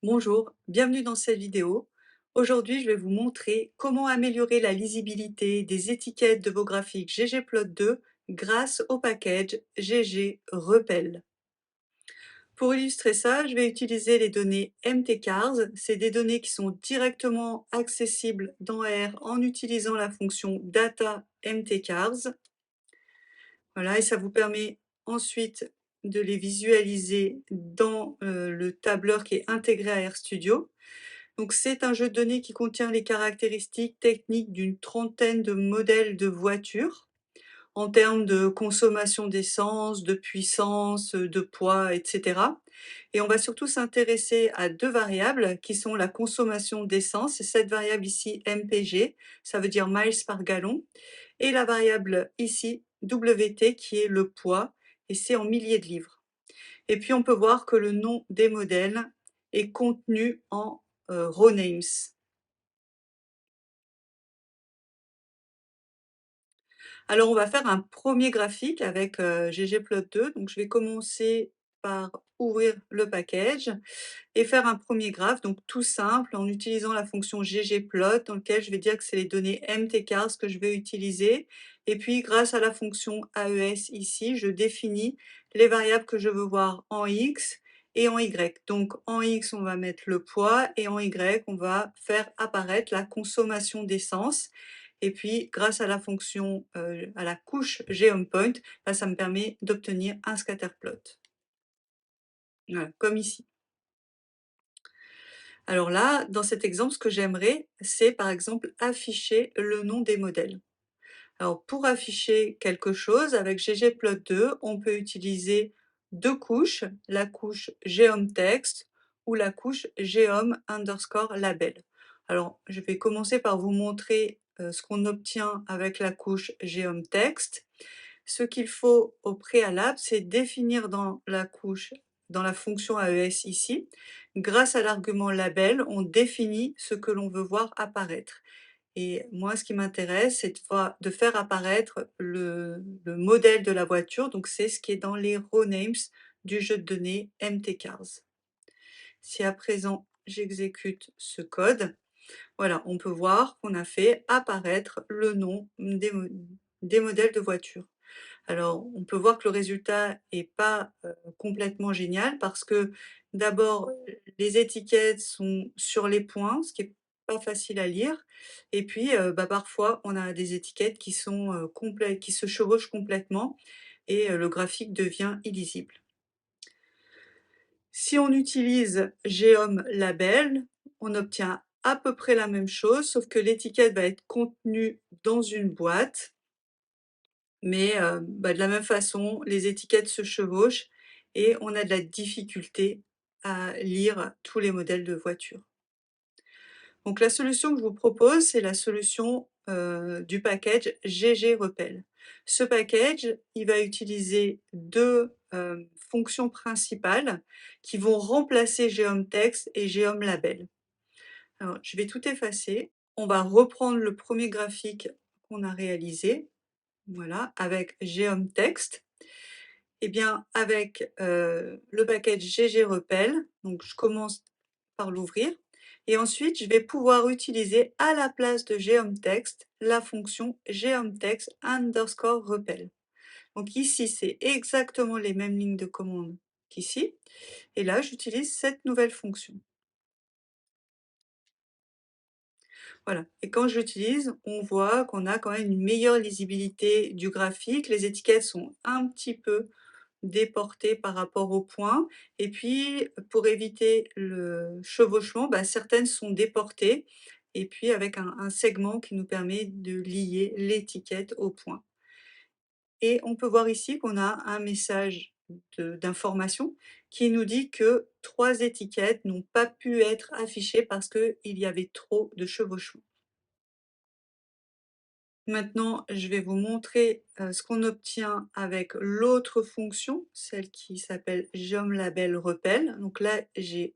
Bonjour, bienvenue dans cette vidéo. Aujourd'hui, je vais vous montrer comment améliorer la lisibilité des étiquettes de vos graphiques ggplot2 grâce au package ggRepel. Pour illustrer ça, je vais utiliser les données mtcars. C'est des données qui sont directement accessibles dans R en utilisant la fonction data mtcars. Voilà, et ça vous permet ensuite de les visualiser dans le tableur qui est intégré à RStudio. Donc c'est un jeu de données qui contient les caractéristiques techniques d'une trentaine de modèles de voitures, en termes de consommation d'essence, de puissance, de poids, etc. Et on va surtout s'intéresser à 2 variables qui sont la consommation d'essence, c'est cette variable ici MPG, ça veut dire miles par gallon, et la variable ici WT qui est le poids, et c'est en milliers de livres. Et puis on peut voir que le nom des modèles est contenu en raw names. Alors on va faire un premier graphique avec ggplot2. Donc je vais commencer par ouvrir le package et faire un premier graphe, donc tout simple, en utilisant la fonction ggplot, dans lequel je vais dire que c'est les données mtcars que je vais utiliser. Et puis grâce à la fonction AES ici, je définis les variables que je veux voir en X et en Y. Donc en X, on va mettre le poids et en Y, on va faire apparaître la consommation d'essence. Et puis, grâce à la fonction, à la couche geoMPoint, là, ça me permet d'obtenir un scatterplot. Voilà, comme ici. Alors là, dans cet exemple, ce que j'aimerais, c'est par exemple afficher le nom des modèles. Alors pour afficher quelque chose, avec ggplot2, on peut utiliser 2 couches, la couche geomText ou la couche geom_label. Alors je vais commencer par vous montrer ce qu'on obtient avec la couche geomText. Ce qu'il faut au préalable, c'est définir dans la couche, dans la fonction AES ici, grâce à l'argument label, on définit ce que l'on veut voir apparaître. Et moi, ce qui m'intéresse, c'est de faire apparaître le modèle de la voiture, donc c'est ce qui est dans les raw names du jeu de données mtcars. Si à présent j'exécute ce code, voilà, on peut voir qu'on a fait apparaître le nom des modèles de voitures. Alors, on peut voir que le résultat est pas complètement génial parce que d'abord, les étiquettes sont sur les points, ce qui est pas facile à lire, et puis, parfois on a des étiquettes qui sont, qui se chevauchent complètement et le graphique devient illisible. Si on utilise geomLabel, on obtient à peu près la même chose, sauf que l'étiquette va être contenue dans une boîte. Mais de la même façon, les étiquettes se chevauchent et on a de la difficulté à lire tous les modèles de voitures. Donc la solution que je vous propose, c'est la solution, du package ggRepel. Ce package, il va utiliser 2 fonctions principales qui vont remplacer geomText et geomLabel. Alors je vais tout effacer. On va reprendre le premier graphique qu'on a réalisé. Voilà, avec geomText. Et bien, avec le package ggRepel, donc je commence par l'ouvrir et ensuite je vais pouvoir utiliser à la place de geomText la fonction geomText_repel. Donc ici, c'est exactement les mêmes lignes de commande qu'ici et là, j'utilise cette nouvelle fonction. Voilà, et quand je l'utilise, on voit qu'on a quand même une meilleure lisibilité du graphique. Les étiquettes sont un petit peu déportées par rapport aux points et puis pour éviter le chevauchement, certaines sont déportées et puis avec un segment qui nous permet de lier l'étiquette au point. Et on peut voir ici qu'on a un message d'information qui nous dit que 3 étiquettes n'ont pas pu être affichées parce qu'il y avait trop de chevauchement. Maintenant, je vais vous montrer, ce qu'on obtient avec l'autre fonction, celle qui s'appelle geomLabelRepel. Donc là, j'ai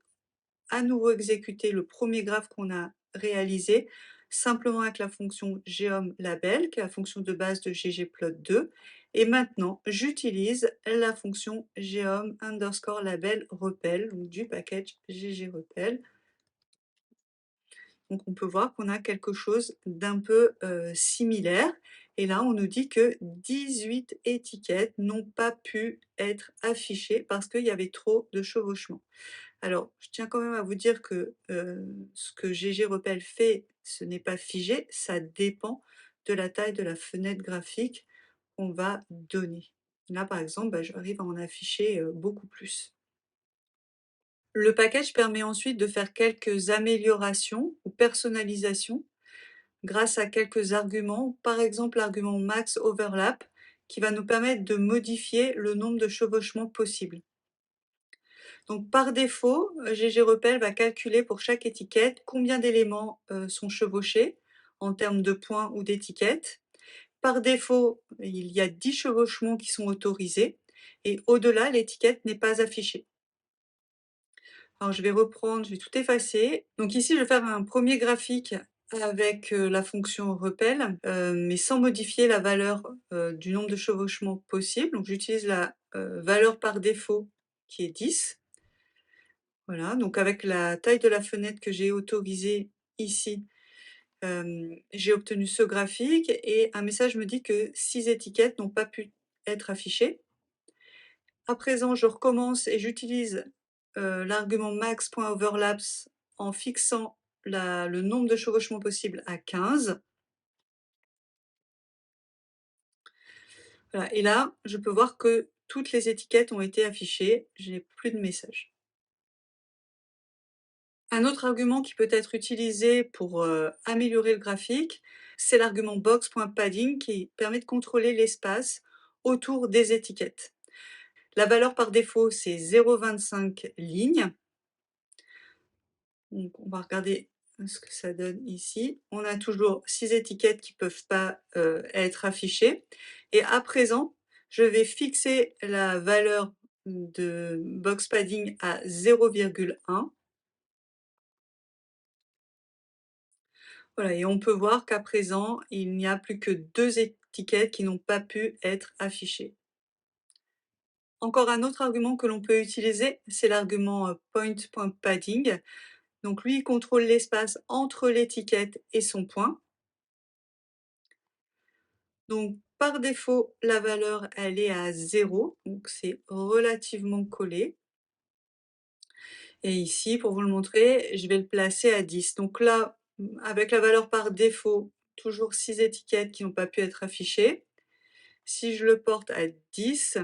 à nouveau exécuté le premier graphe qu'on a réalisé, simplement avec la fonction geomLabel, qui est la fonction de base de ggplot2. Et maintenant, j'utilise la fonction geom_label repel, donc du package ggRepel. Donc on peut voir qu'on a quelque chose d'un peu, similaire et là on nous dit que 18 étiquettes n'ont pas pu être affichées parce qu'il y avait trop de chevauchement. Alors je tiens quand même à vous dire que, ce que ggRepel fait, ce n'est pas figé, ça dépend de la taille de la fenêtre graphique qu'on va donner. Là par exemple, bah, j'arrive à en afficher, beaucoup plus. Le package permet ensuite de faire quelques améliorations ou personnalisations grâce à quelques arguments, par exemple l'argument max overlap qui va nous permettre de modifier le nombre de chevauchements possibles. Donc par défaut, ggRepel va calculer pour chaque étiquette combien d'éléments sont chevauchés en termes de points ou d'étiquettes. Par défaut, il y a 10 chevauchements qui sont autorisés et au-delà, l'étiquette n'est pas affichée. Alors je vais reprendre, je vais tout effacer. Donc ici, je vais faire un premier graphique avec, la fonction repel, mais sans modifier la valeur, du nombre de chevauchements possible. Donc j'utilise la, valeur par défaut qui est 10. Voilà, donc avec la taille de la fenêtre que j'ai autorisée ici, j'ai obtenu ce graphique et un message me dit que 6 étiquettes n'ont pas pu être affichées. À présent, je recommence et j'utilise, l'argument max.overlaps en fixant le nombre de chevauchements possibles à 15. Voilà et là, je peux voir que toutes les étiquettes ont été affichées, je n'ai plus de message. Un autre argument qui peut être utilisé pour, améliorer le graphique, c'est l'argument box.padding qui permet de contrôler l'espace autour des étiquettes. La valeur par défaut, c'est 0,25 lignes. Donc on va regarder ce que ça donne ici. On a toujours 6 étiquettes qui peuvent pas, être affichées et à présent, je vais fixer la valeur de box padding à 0,1. Voilà et on peut voir qu'à présent, il n'y a plus que 2 étiquettes qui n'ont pas pu être affichées. Encore un autre argument que l'on peut utiliser, c'est l'argument, point.padding. Donc lui, il contrôle l'espace entre l'étiquette et son point. Donc par défaut, la valeur, elle est à 0, donc c'est relativement collé. Et ici, pour vous le montrer, je vais le placer à 10. Donc là, avec la valeur par défaut, toujours 6 étiquettes qui n'ont pas pu être affichées. Si je le porte à 10,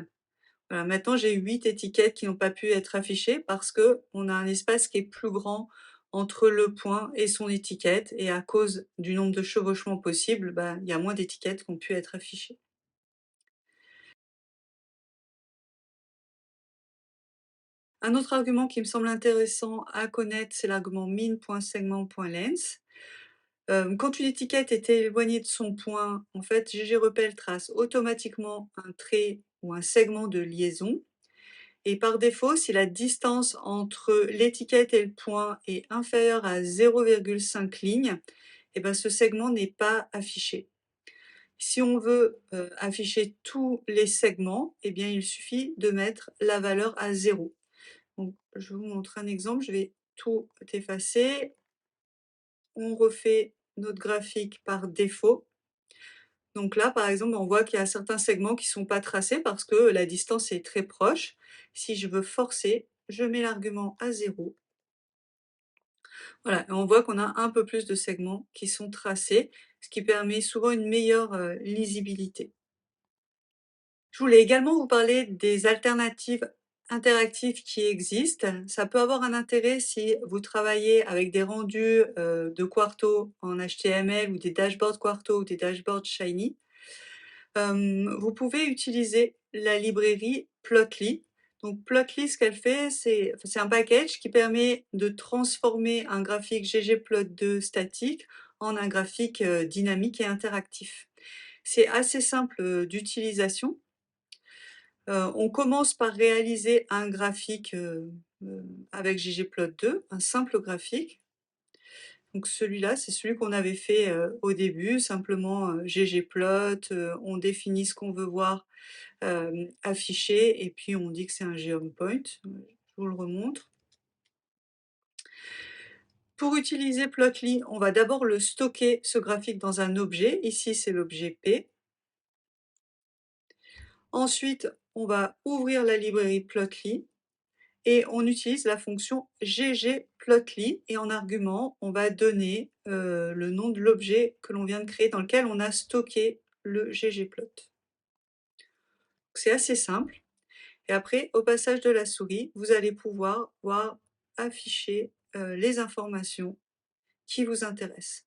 voilà, maintenant j'ai 8 étiquettes qui n'ont pas pu être affichées parce qu'on a un espace qui est plus grand entre le point et son étiquette et à cause du nombre de chevauchements possibles, bah, il y a moins d'étiquettes qui ont pu être affichées. Un autre argument qui me semble intéressant à connaître, c'est l'argument min.segment.length. Quand une étiquette est éloignée de son point, en fait, ggRepel trace automatiquement un trait ou un segment de liaison. Et par défaut, si la distance entre l'étiquette et le point est inférieure à 0,5 lignes, et ben, ce segment n'est pas affiché. Si on veut afficher tous les segments, eh bien, il suffit de mettre la valeur à 0. Donc, je vous montre un exemple, je vais tout effacer. On refait notre graphique par défaut. Donc là, par exemple, on voit qu'il y a certains segments qui ne sont pas tracés parce que la distance est très proche. Si je veux forcer, je mets l'argument à 0. Voilà, et on voit qu'on a un peu plus de segments qui sont tracés, ce qui permet souvent une meilleure, lisibilité. Je voulais également vous parler des alternatives interactives qui existent. Ça peut avoir un intérêt si vous travaillez avec des rendus, de Quarto en HTML ou des dashboards Quarto ou des dashboards Shiny. Vous pouvez utiliser la librairie Plotly. Donc Plotly, ce qu'elle fait, c'est un package qui permet de transformer un graphique ggplot2 statique en un graphique, dynamique et interactif. C'est assez simple, d'utilisation. On commence par réaliser un graphique, avec ggplot2, un simple graphique. Donc celui-là, c'est celui qu'on avait fait, au début, simplement, ggplot, on définit ce qu'on veut voir, affiché et puis on dit que c'est un geomepoint. Je vous le remontre. Pour utiliser Plotly, on va d'abord le stocker ce graphique dans un objet. Ici, c'est l'objet P. Ensuite, on va ouvrir la librairie Plotly et on utilise la fonction ggplotly et en argument, on va donner, le nom de l'objet que l'on vient de créer dans lequel on a stocké le ggplot. C'est assez simple et après, au passage de la souris, vous allez pouvoir voir afficher, les informations qui vous intéressent.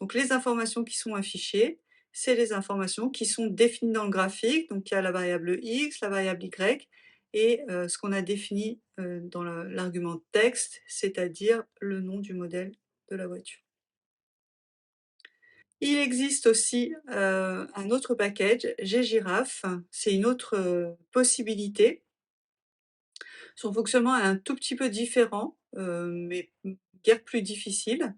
Donc les informations qui sont affichées, c'est les informations qui sont définies dans le graphique. Donc il y a la variable X, la variable Y et ce qu'on a défini, dans l'argument texte, c'est-à-dire le nom du modèle de la voiture. Il existe aussi, un autre package, ggiraffe, c'est une autre, possibilité. Son fonctionnement est un tout petit peu différent, mais guère plus difficile.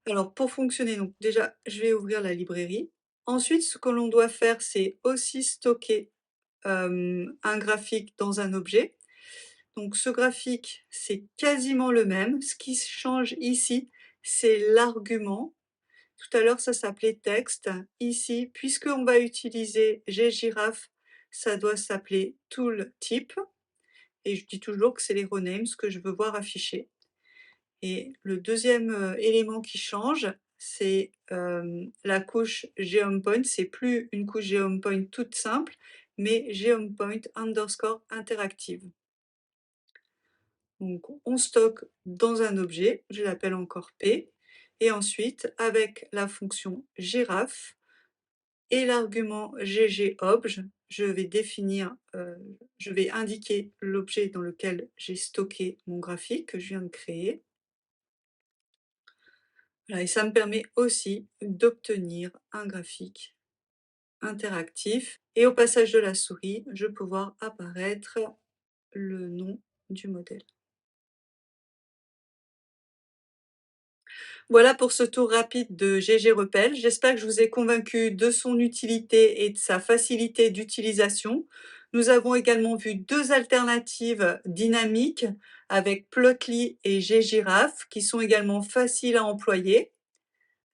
Alors pour fonctionner, donc déjà, je vais ouvrir la librairie. Ensuite, ce que l'on doit faire, c'est aussi stocker, un graphique dans un objet. Donc ce graphique, c'est quasiment le même. Ce qui change ici, c'est l'argument. Tout à l'heure, ça s'appelait texte. Ici, puisqu'on va utiliser ggiraffe, ça doit s'appeler tooltip. Et je dis toujours que c'est les renames, ce que je veux voir affiché. Et le deuxième élément qui change, c'est la couche geomepoint. C'est plus une couche geomepoint toute simple, mais geomepoint underscore interactive. Donc on stocke dans un objet, je l'appelle encore P, et ensuite avec la fonction girafe et l'argument ggobj, je vais définir, je vais indiquer l'objet dans lequel j'ai stocké mon graphique que je viens de créer. Voilà, et ça me permet aussi d'obtenir un graphique interactif et au passage de la souris, je peux voir apparaître le nom du modèle. Voilà pour ce tour rapide de ggRepel. J'espère que je vous ai convaincu de son utilité et de sa facilité d'utilisation. Nous avons également vu 2 alternatives dynamiques avec Plotly et ggiraffe qui sont également faciles à employer.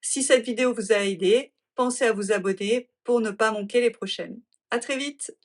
Si cette vidéo vous a aidé, pensez à vous abonner pour ne pas manquer les prochaines. À très vite!